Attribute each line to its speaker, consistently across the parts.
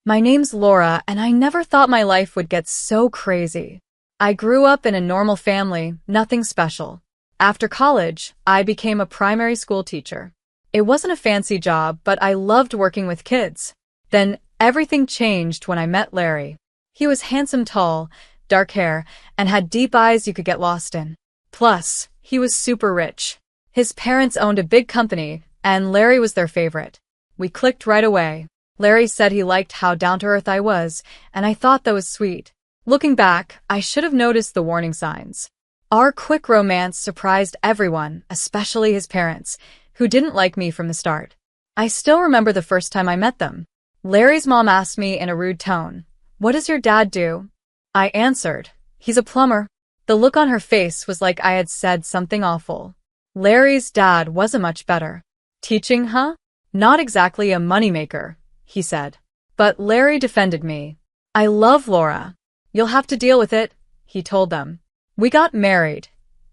Speaker 1: My name's Laura, and I never thought my life would get so crazy. I grew up in a normal family, nothing special. After college, I became a primary school teacher. It wasn't a fancy job, but I loved working with kids. Then everything changed when I met Larry. He was handsome, tall, dark hair, and had deep eyes you could get lost in. Plus, he was super rich. His parents owned a big company, and Larry was their favorite. We clicked right away. Larry said he liked how down-to-earth I was, and I thought that was sweet. Looking back, I should have noticed the warning signs. Our quick romance surprised everyone, especially his parents, who didn't like me from the start. I still remember the first time I met them. Larry's mom asked me in a rude tone, "What does your dad do?" I answered, "He's a plumber." The look on her face was like I had said something awful. Larry's dad wasn't much better. "Teaching, huh? Not exactly a moneymaker," he said. But Larry defended me. "I love Laura. You'll have to deal with it," he told them. We got married,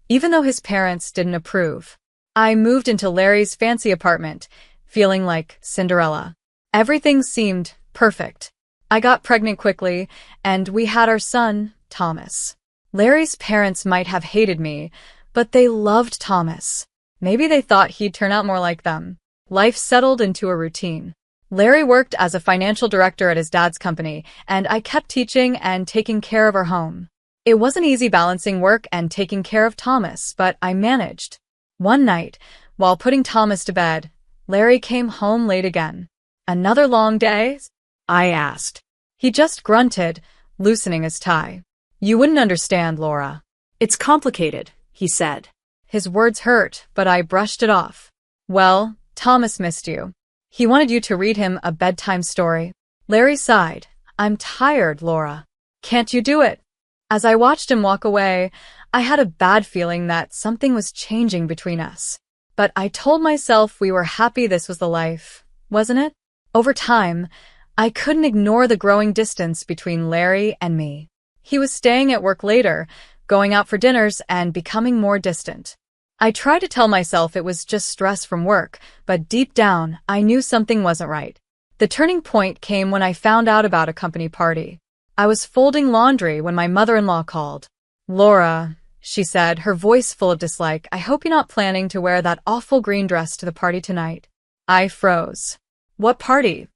Speaker 1: even though his parents didn't approve. I moved into Larry's fancy apartment, feeling like Cinderella. Everything seemed perfect. I got pregnant quickly, and we had our son, Thomas. Larry's parents might have hated me, but they loved Thomas. Maybe they thought he'd turn out more like them. Life settled into a routine. Larry worked as a financial director at his dad's company, and I kept teaching and taking care of our home. It wasn't easy balancing work and taking care of Thomas, but I managed. One night, while putting Thomas to bed, Larry came home late again. "Another long day?" I asked. He just grunted, loosening his tie. "You wouldn't understand, Laura. It's complicated," he said. His words hurt, but I brushed it off. "Well, Thomas missed you. He wanted you to read him a bedtime story." Larry sighed. "I'm tired, Laura. Can't you do it?" As I watched him walk away, I had a bad feeling that something was changing between us. But I told myself we were happy this was the life, wasn't it? Over time, I couldn't ignore the growing distance between Larry and me. He was staying at work later, going out for dinners, and becoming more distant. I tried to tell myself it was just stress from work, but deep down, I knew something wasn't right. The turning point came when I found out about a company party. I was folding laundry when my mother-in-law called. "Laura," she said, her voice full of dislike, "I hope you're not planning to wear that awful green dress to the party tonight." I froze. "What party?"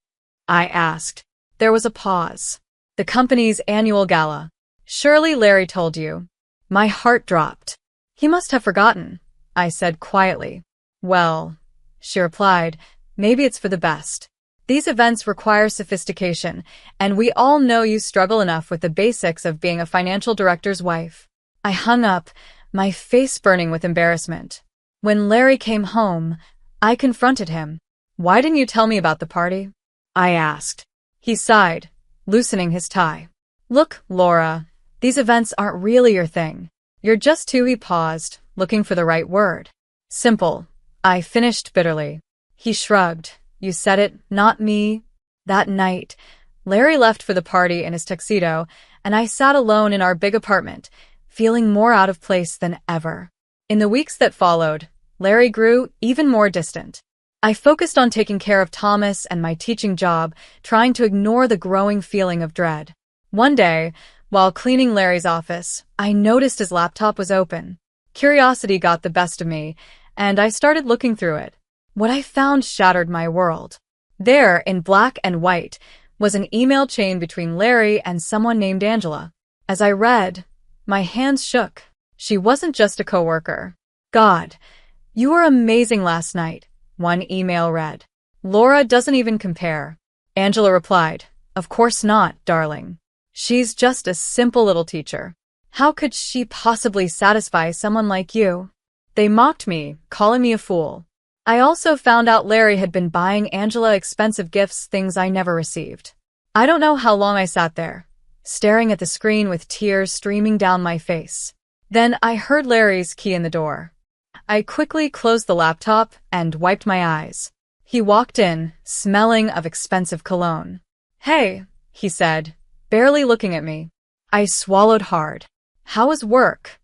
Speaker 1: I asked. There was a pause. "The company's annual gala. Surely Larry told you." My heart dropped. "He must have forgotten," I said quietly. "Well," she replied, "maybe it's for the best. These events require sophistication, and we all know you struggle enough with the basics of being a financial director's wife." I hung up, my face burning with embarrassment. When Larry came home, I confronted him. "Why didn't you tell me about the party?" I asked. He sighed, loosening his tie. "Look, Laura, these events aren't really your thing. You're just too—" He paused, looking for the right word. "Simple," I finished bitterly. He shrugged. "You said it, not me." That night, Larry left for the party in his tuxedo, and I sat alone in our big apartment, feeling more out of place than ever. In the weeks that followed, Larry grew even more distant. I focused on taking care of Thomas and my teaching job, trying to ignore the growing feeling of dread. One day, while cleaning Larry's office, I noticed his laptop was open. Curiosity got the best of me, and I started looking through it. What I found shattered my world. There, in black and white, was an email chain between Larry and someone named Angela. As I read, my hands shook. She wasn't just a coworker. "God, you were amazing last night," one email read. "Laura doesn't even compare." Angela replied, "Of course not, darling. She's just a simple little teacher. How could she possibly satisfy someone like you?" They mocked me, calling me a fool. I also found out Larry had been buying Angela expensive gifts, things I never received. I don't know how long I sat there, staring at the screen with tears streaming down my face. Then I heard Larry's key in the door. I quickly closed the laptop and wiped my eyes. He walked in, smelling of expensive cologne. "Hey," he said, barely looking at me. I swallowed hard. "How was work?"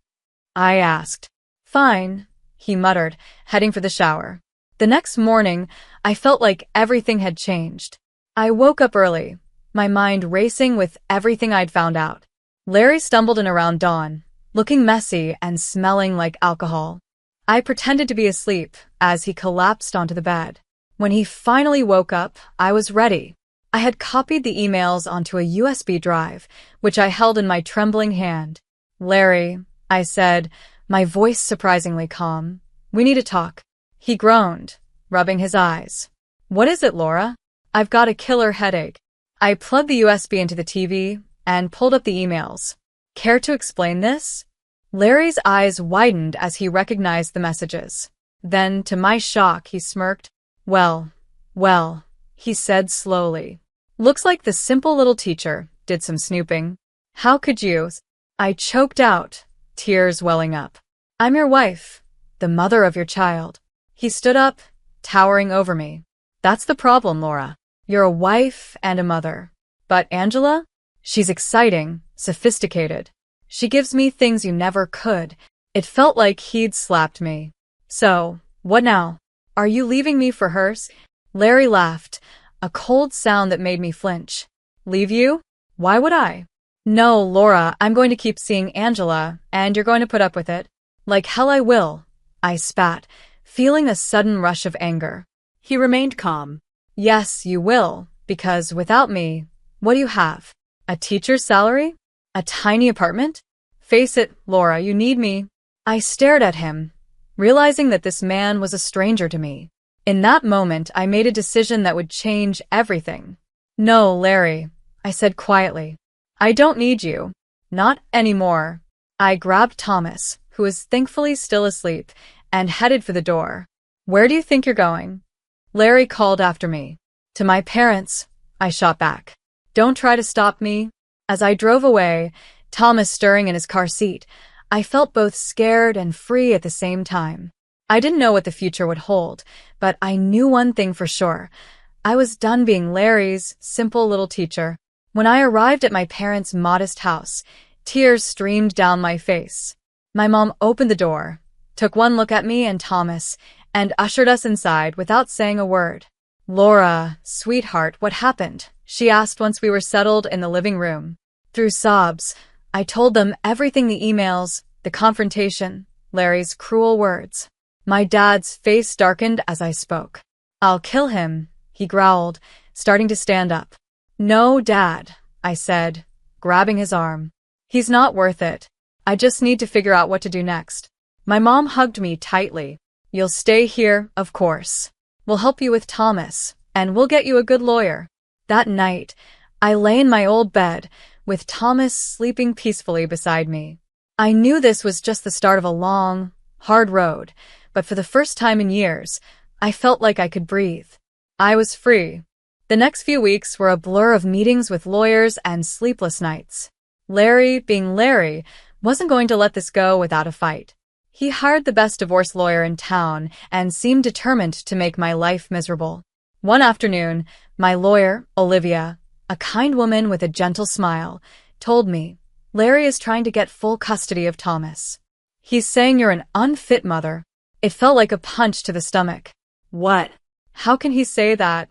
Speaker 1: I asked. "Fine," he muttered, heading for the shower. The next morning, I felt like everything had changed. I woke up early, my mind racing with everything I'd found out. Larry stumbled in around dawn, looking messy and smelling like alcohol. I pretended to be asleep as he collapsed onto the bed. When he finally woke up, I was ready. I had copied the emails onto a USB drive, which I held in my trembling hand. "Larry," I said, my voice surprisingly calm, "we need to talk." He groaned, rubbing his eyes. "What is it, Laura?" "I've got a killer headache." I plugged the USB into the TV and pulled up the emails. "Care to explain this?" Larry's eyes widened as he recognized the messages. Then, to my shock, he smirked. Well, he said slowly. "Looks like the simple little teacher did some snooping." "How could you?" I choked out, tears welling up. "I'm your wife, the mother of your child." He stood up, towering over me. "That's the problem, Laura. You're a wife and a mother. But Angela? She's exciting, sophisticated. She gives me things you never could." It felt like he'd slapped me. "So, what now? Are you leaving me for hers?" Larry laughed, a cold sound that made me flinch. "Leave you? Why would I?" "No, Laura, I'm going to keep seeing Angela, and you're going to put up with it." "Like hell I will," I spat, feeling a sudden rush of anger. He remained calm. "Yes, you will, because without me, what do you have? A teacher's salary? A tiny apartment? Face it, Laura, you need me." I stared at him, realizing that this man was a stranger to me. In that moment, I made a decision that would change everything. "No, Larry," I said quietly. "I don't need you. Not anymore." I grabbed Thomas, who was thankfully still asleep, and headed for the door. "Where do you think you're going?" Larry called after me. "To my parents," I shot back. "Don't try to stop me." As I drove away, Thomas stirring in his car seat, I felt both scared and free at the same time. I didn't know what the future would hold, but I knew one thing for sure. I was done being Larry's simple little teacher. When I arrived at my parents' modest house, tears streamed down my face. My mom opened the door, took one look at me and Thomas, and ushered us inside without saying a word. "Laura, sweetheart, what happened?" she asked once we were settled in the living room. Through sobs, I told them everything: the emails, the confrontation, Larry's cruel words. My dad's face darkened as I spoke. "I'll kill him," he growled, starting to stand up. "No, Dad," I said, grabbing his arm. "He's not worth it. I just need to figure out what to do next." My mom hugged me tightly. "You'll stay here, of course. We'll help you with Thomas, and we'll get you a good lawyer." That night, I lay in my old bed, with Thomas sleeping peacefully beside me. I knew this was just the start of a long, hard road, but for the first time in years, I felt like I could breathe. I was free. The next few weeks were a blur of meetings with lawyers and sleepless nights. Larry, being Larry, wasn't going to let this go without a fight. He hired the best divorce lawyer in town and seemed determined to make my life miserable. One afternoon, my lawyer, Olivia, a kind woman with a gentle smile, told me, "Larry is trying to get full custody of Thomas. He's saying you're an unfit mother." It felt like a punch to the stomach. "What? How can he say that?"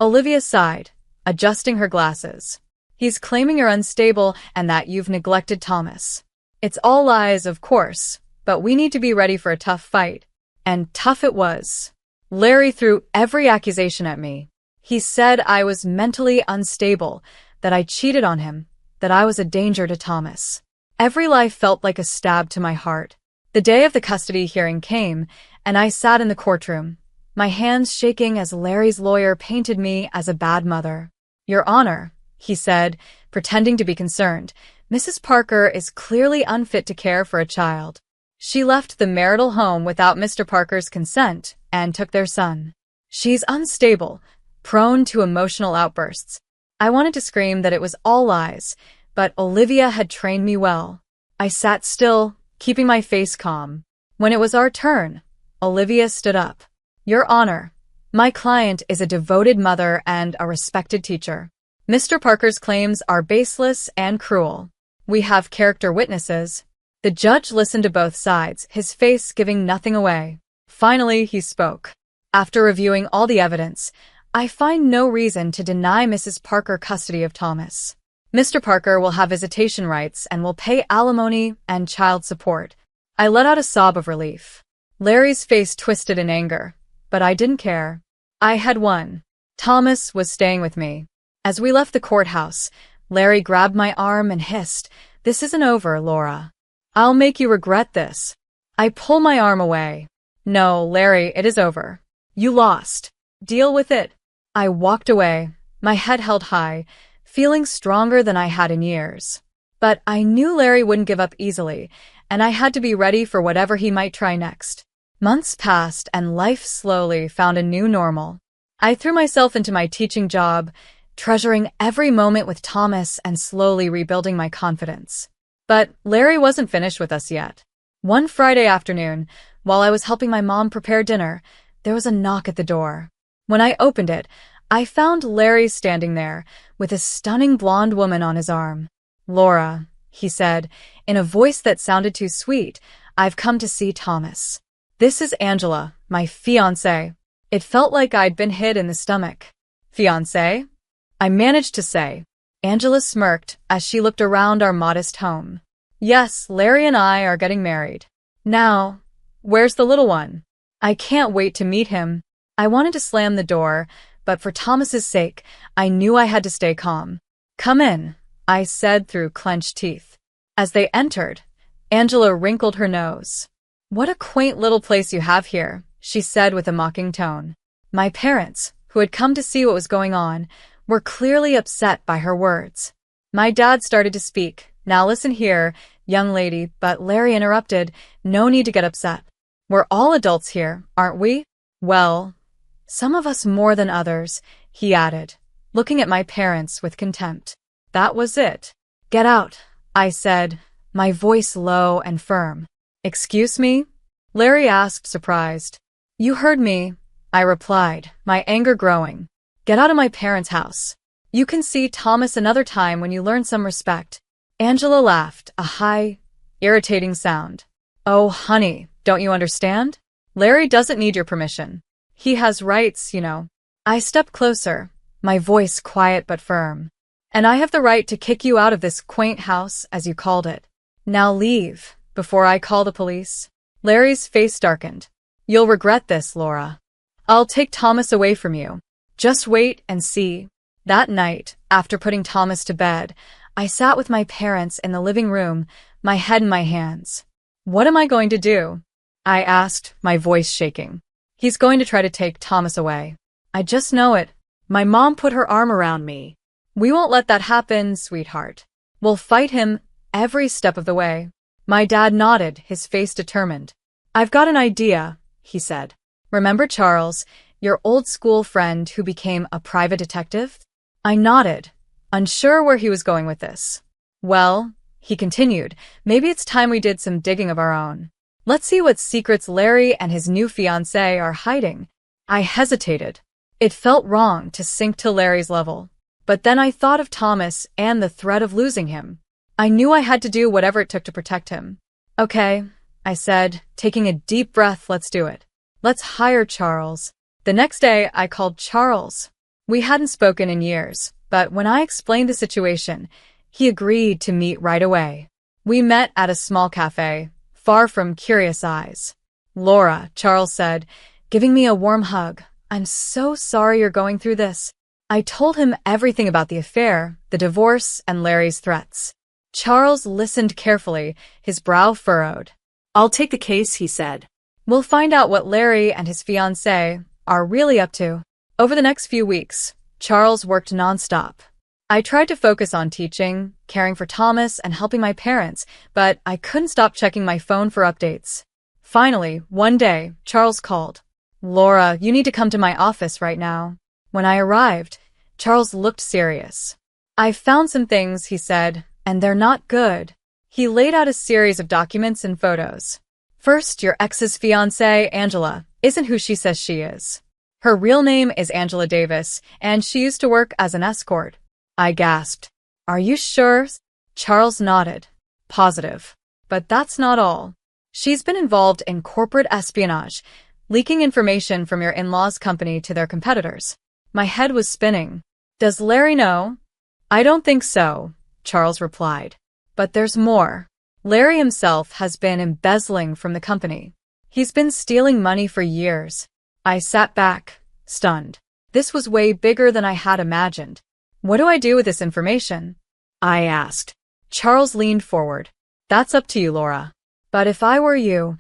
Speaker 1: Olivia sighed, adjusting her glasses. "He's claiming you're unstable and that you've neglected Thomas. It's all lies, of course, but we need to be ready for a tough fight." And tough it was. Larry threw every accusation at me. He said I was mentally unstable, that I cheated on him, that I was a danger to Thomas. Every lie felt like a stab to my heart. The day of the custody hearing came, and I sat in the courtroom, my hands shaking as Larry's lawyer painted me as a bad mother. "Your Honor," he said, pretending to be concerned, "Mrs. Parker is clearly unfit to care for a child. She left the marital home without Mr. Parker's consent and took their son. She's unstable, prone to emotional outbursts." I wanted to scream that it was all lies, but Olivia had trained me well. I sat still, keeping my face calm. When it was our turn, Olivia stood up. "Your Honor, my client is a devoted mother and a respected teacher. Mr. Parker's claims are baseless and cruel. We have character witnesses." The judge listened to both sides, his face giving nothing away. Finally, he spoke. "After reviewing all the evidence, I find no reason to deny Mrs. Parker custody of Thomas. Mr. Parker will have visitation rights and will pay alimony and child support. I let out a sob of relief. Larry's face twisted in anger, but I didn't care. I had won. Thomas was staying with me. As we left the courthouse, Larry grabbed my arm and hissed, "This isn't over, Laura. I'll make you regret this." I pull my arm away. "No, Larry, it is over. You lost. Deal with it." I walked away, my head held high, feeling stronger than I had in years. But I knew Larry wouldn't give up easily, and I had to be ready for whatever he might try next. Months passed and life slowly found a new normal. I threw myself into my teaching job, treasuring every moment with Thomas and slowly rebuilding my confidence. But Larry wasn't finished with us yet. One Friday afternoon, while I was helping my mom prepare dinner, there was a knock at the door. When I opened it, I found Larry standing there, with a stunning blonde woman on his arm. "Laura," he said, in a voice that sounded too sweet, "I've come to see Thomas. This is Angela, my fiancée." It felt like I'd been hit in the stomach. "Fiancée?" I managed to say. Angela smirked as she looked around our modest home. "Yes, Larry and I are getting married. Now, where's the little one? I can't wait to meet him." I wanted to slam the door, but for Thomas's sake, I knew I had to stay calm. "Come in," I said through clenched teeth. As they entered, Angela wrinkled her nose. "What a quaint little place you have here," she said with a mocking tone. My parents, who had come to see what was going on, were clearly upset by her words. My dad started to speak. "Now listen here, young lady," but Larry interrupted. "No need to get upset. We're all adults here, aren't we?" "Well, some of us more than others," he added, looking at my parents with contempt. That was it. "Get out," I said, my voice low and firm. "Excuse me?" Larry asked, surprised. "You heard me," I replied, my anger growing. "Get out of my parents' house. You can see Thomas another time when you learn some respect." Angela laughed, a high, irritating sound. "Oh, honey, don't you understand? Larry doesn't need your permission. He has rights, you know." I stepped closer, my voice quiet but firm. "And I have the right to kick you out of this quaint house, as you called it. Now leave, before I call the police." Larry's face darkened. "You'll regret this, Laura. I'll take Thomas away from you. Just wait and see." That night, after putting Thomas to bed, I sat with my parents in the living room, my head in my hands. "What am I going to do?" I asked, my voice shaking. "He's going to try to take Thomas away. I just know it." My mom put her arm around me. "We won't let that happen, sweetheart. We'll fight him every step of the way." My dad nodded, his face determined. "I've got an idea," he said. "Remember Charles, your old school friend who became a private detective?" I nodded, unsure where he was going with this. "Well," he continued, "maybe it's time we did some digging of our own. Let's see what secrets Larry and his new fiancée are hiding." I hesitated. It felt wrong to sink to Larry's level. But then I thought of Thomas and the threat of losing him. I knew I had to do whatever it took to protect him. "Okay," I said, taking a deep breath, "let's do it. Let's hire Charles." The next day, I called Charles. We hadn't spoken in years, but when I explained the situation, he agreed to meet right away. We met at a small cafe, far from curious eyes. "Laura," Charles said, giving me a warm hug, "I'm so sorry you're going through this." I told him everything about the affair, the divorce, and Larry's threats. Charles listened carefully, his brow furrowed. "I'll take the case," he said. "We'll find out what Larry and his fiancée are really up to." Over the next few weeks, Charles worked nonstop. I tried to focus on teaching, caring for Thomas, and helping my parents, but I couldn't stop checking my phone for updates. Finally, one day, Charles called. "Laura, you need to come to my office right now." When I arrived, Charles looked serious. "I've found some things," he said, "and they're not good." He laid out a series of documents and photos. "First, your ex's fiancée, Angela, isn't who she says she is. Her real name is Angela Davis, and she used to work as an escort." I gasped. "Are you sure?" Charles nodded. "Positive. But that's not all. She's been involved in corporate espionage, leaking information from your in-laws' company to their competitors." My head was spinning. Does Larry know? I don't think so, Charles replied. But there's more. Larry himself has been embezzling from the company. He's been stealing money for years. I sat back, stunned. This was way bigger than I had imagined. What do I do with this information? I asked. Charles leaned forward. That's up to you, Laura. But if I were you,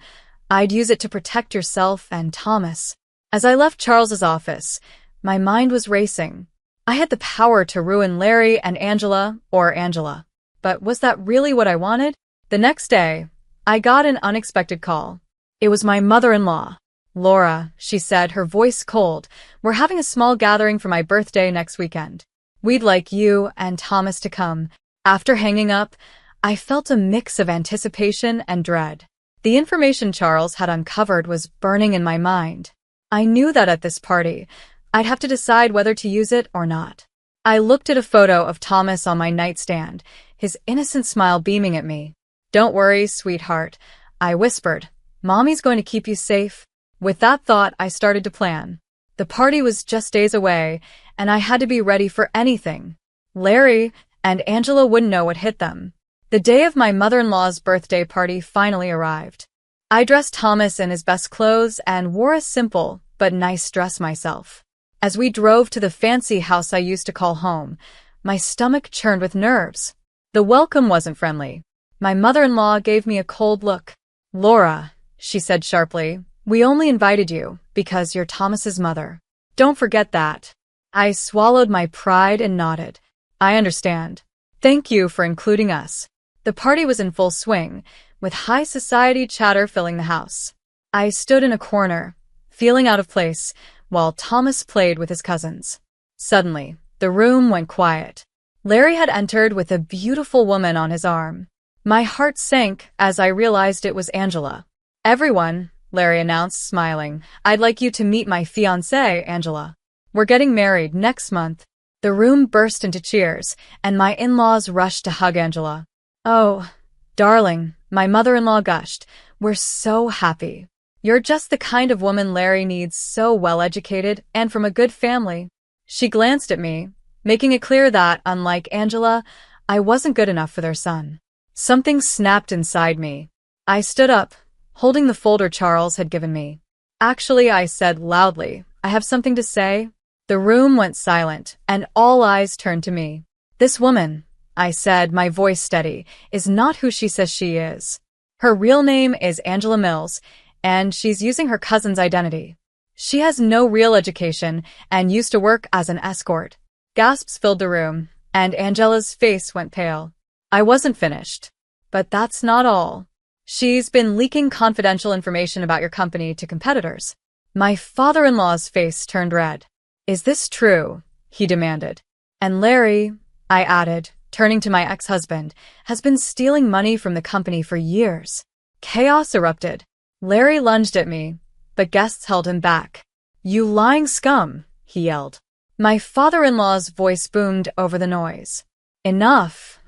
Speaker 1: I'd use it to protect yourself and Thomas. As I left Charles's office, my mind was racing. I had the power to ruin Larry and Angela, or Angela. But was that really what I wanted? The next day, I got an unexpected call. It was my mother-in-law. Laura, she said, her voice cold, we're having a small gathering for my birthday next weekend. We'd like you and Thomas to come. After hanging up, I felt a mix of anticipation and dread. The information Charles had uncovered was burning in my mind. I knew that at this party, I'd have to decide whether to use it or not. I looked at a photo of Thomas on my nightstand, his innocent smile beaming at me. Don't worry, sweetheart, I whispered. Mommy's going to keep you safe. With that thought, I started to plan. The party was just days away, and I had to be ready for anything. Larry and Angela wouldn't know what hit them. The day of my mother-in-law's birthday party finally arrived. I dressed Thomas in his best clothes and wore a simple but nice dress myself. As we drove to the fancy house I used to call home, my stomach churned with nerves. The welcome wasn't friendly. My mother-in-law gave me a cold look. Laura, she said sharply, we only invited you because you're Thomas's mother. Don't forget that. I swallowed my pride and nodded. I understand. Thank you for including us. The party was in full swing, with high society chatter filling the house. I stood in a corner, feeling out of place, while Thomas played with his cousins. Suddenly, the room went quiet. Larry had entered with a beautiful woman on his arm. My heart sank as I realized it was Angela. Everyone, Larry announced, smiling, I'd like you to meet my fiancée, Angela. We're getting married next month. The room burst into cheers, and my in-laws rushed to hug Angela. Oh, darling, my mother-in-law gushed. We're so happy. You're just the kind of woman Larry needs, so well-educated and from a good family. She glanced at me, making it clear that, unlike Angela, I wasn't good enough for their son. Something snapped inside me. I stood up, holding the folder Charles had given me. Actually, I said loudly, I have something to say. The room went silent, and all eyes turned to me. This woman, I said, my voice steady, is not who she says she is. Her real name is Angela Mills, and she's using her cousin's identity. She has no real education and used to work as an escort. Gasps filled the room, and Angela's face went pale. I wasn't finished. But that's not all. She's been leaking confidential information about your company to competitors. My father-in-law's face turned red. Is this true? He demanded. And Larry, I added, turning to my ex-husband, has been stealing money from the company for years. Chaos erupted. Larry lunged at me, but guests held him back. You lying scum, he yelled. My father-in-law's voice boomed over the noise. Enough.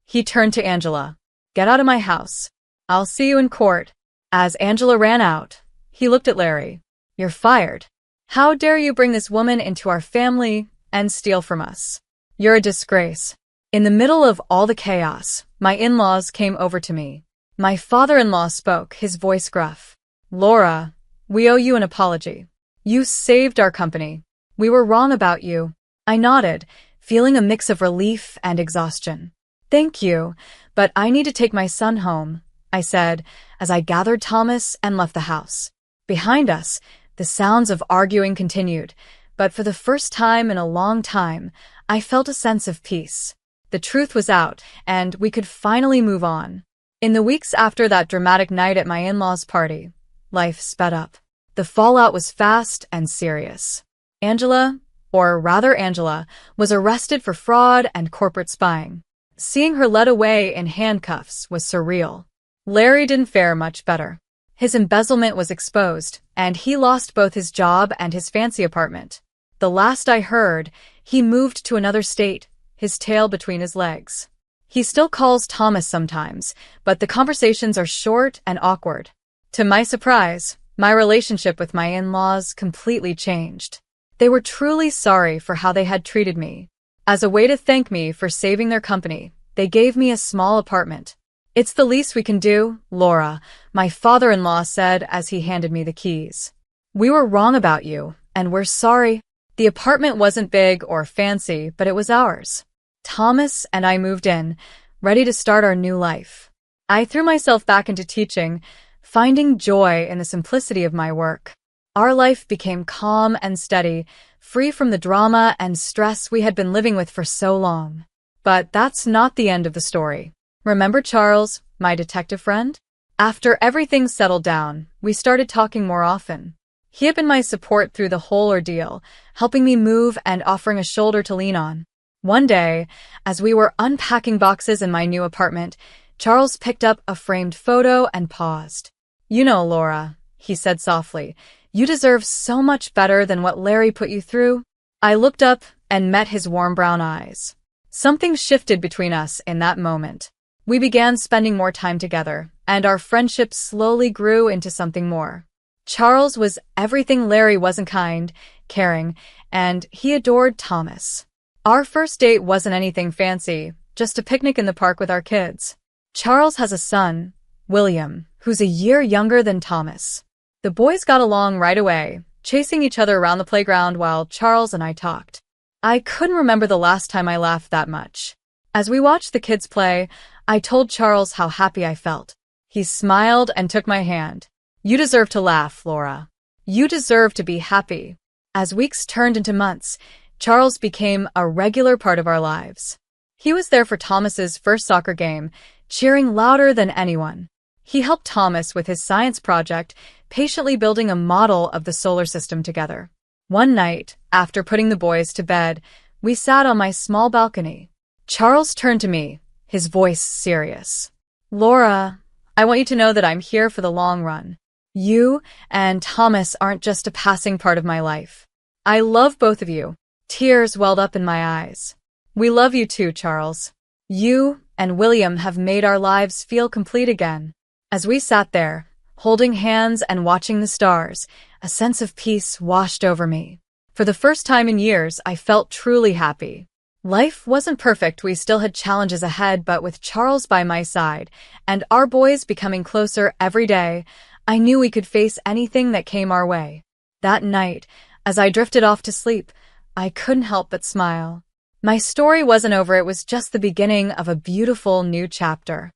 Speaker 1: He turned to Angela. Get out of my house. I'll see you in court. As Angela ran out, he looked at Larry. You're fired. How dare you bring this woman into our family and steal from us? You're a disgrace. In the middle of all the chaos, my in-laws came over to me. My father-in-law spoke, his voice gruff. Laura, we owe you an apology. You saved our company. We were wrong about you. I nodded, feeling a mix of relief and exhaustion. Thank you, but I need to take my son home, I said, as I gathered Thomas and left the house. Behind us, the sounds of arguing continued, but for the first time in a long time, I felt a sense of peace. The truth was out, and we could finally move on. In the weeks after that dramatic night at my in-laws' party, life sped up. The fallout was fast and serious. Angela, was arrested for fraud and corporate spying. Seeing her led away in handcuffs was surreal. Larry didn't fare much better. His embezzlement was exposed, and he lost both his job and his fancy apartment. The last I heard, he moved to another state, his tail between his legs. He still calls Thomas sometimes, but the conversations are short and awkward. To my surprise, my relationship with my in-laws completely changed. They were truly sorry for how they had treated me. As a way to thank me for saving their company, they gave me a small apartment. "It's the least we can do, Laura," my father-in-law said as he handed me the keys. "We were wrong about you, and we're sorry." The apartment wasn't big or fancy, but it was ours. Thomas and I moved in, ready to start our new life. I threw myself back into teaching, finding joy in the simplicity of my work. Our life became calm and steady, free from the drama and stress we had been living with for so long. But that's not the end of the story. Remember Charles, my detective friend? After everything settled down, we started talking more often. He had been my support through the whole ordeal, helping me move and offering a shoulder to lean on. One day, as we were unpacking boxes in my new apartment, Charles picked up a framed photo and paused. "You know, Laura," he said softly, "you deserve so much better than what Larry put you through." I looked up and met his warm brown eyes. Something shifted between us in that moment. We began spending more time together, and our friendship slowly grew into something more. Charles was everything Larry wasn't: kind, caring, and he adored Thomas. Our first date wasn't anything fancy, just a picnic in the park with our kids. Charles has a son, William, who's a year younger than Thomas. The boys got along right away, chasing each other around the playground while Charles and I talked. I couldn't remember the last time I laughed that much. As we watched the kids play, I told Charles how happy I felt. He smiled and took my hand. "You deserve to laugh, Laura. You deserve to be happy." As weeks turned into months, Charles became a regular part of our lives. He was there for Thomas's first soccer game, cheering louder than anyone. He helped Thomas with his science project, patiently building a model of the solar system together. One night, after putting the boys to bed, we sat on my small balcony. Charles turned to me, his voice serious. "Laura, I want you to know that I'm here for the long run. You and Thomas aren't just a passing part of my life. I love both of you." Tears welled up in my eyes. "We love you too, Charles. You and William have made our lives feel complete again." As we sat there, holding hands and watching the stars, a sense of peace washed over me. For the first time in years, I felt truly happy. Life wasn't perfect, we still had challenges ahead, but with Charles by my side, and our boys becoming closer every day, I knew we could face anything that came our way. That night, as I drifted off to sleep, I couldn't help but smile. My story wasn't over, it was just the beginning of a beautiful new chapter.